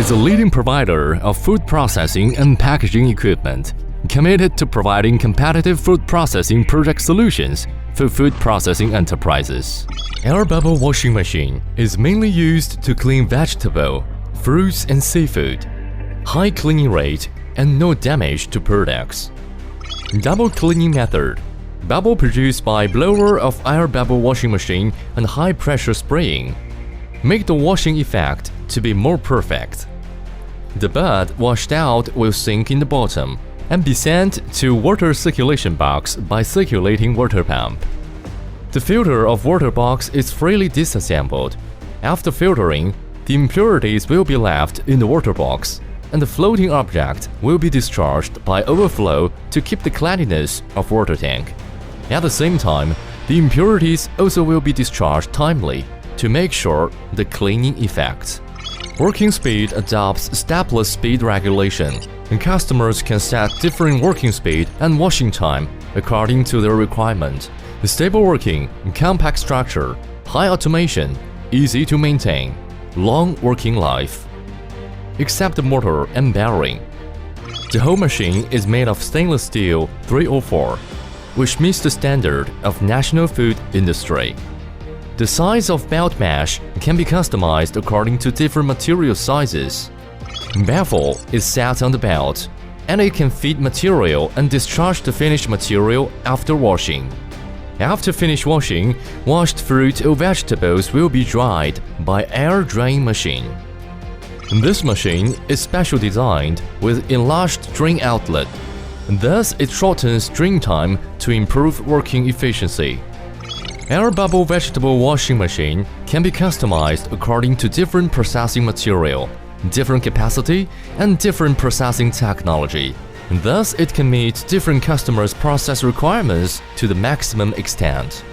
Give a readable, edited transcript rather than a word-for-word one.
is a leading provider of food processing and packaging equipment, committed to providing competitive food processing project solutions for food processing enterprises. Air bubble washing machine is mainly used to clean vegetable, fruits and seafood. High cleaning rate and no damage to products. Double cleaning method. Bubble produced by blower of air bubble washing machine and high pressure spraying make the washing effect to be more perfect. The bud washed out will sink in the bottom and be sent to water circulation box by circulating water pump. The filter of water box is freely disassembled. After filtering, the impurities will be left in the water box, and the floating object will be discharged by overflow to keep the cleanliness of water tank. At the same time, the impurities also will be discharged timely to make sure the cleaning effect. Working speed adopts stepless speed regulation, and customers can set different working speed and washing time according to their requirement. The stable working, compact structure, high automation, easy to maintain, long working life. Except the motor and bearing. The whole machine is made of stainless steel 304, which meets the standard of national food industry. The size of belt mesh can be customized according to different material sizes. Baffle is set on the belt, and it can feed material and discharge the finished material after washing. After finished washing, washed fruit or vegetables will be dried by air drying machine. This machine is special designed with enlarged drain outlet, thus it shortens drain time to improve working efficiency. Air bubble vegetable washing machine can be customized according to different processing material, different capacity, and different processing technology. Thus, it can meet different customers' process requirements to the maximum extent.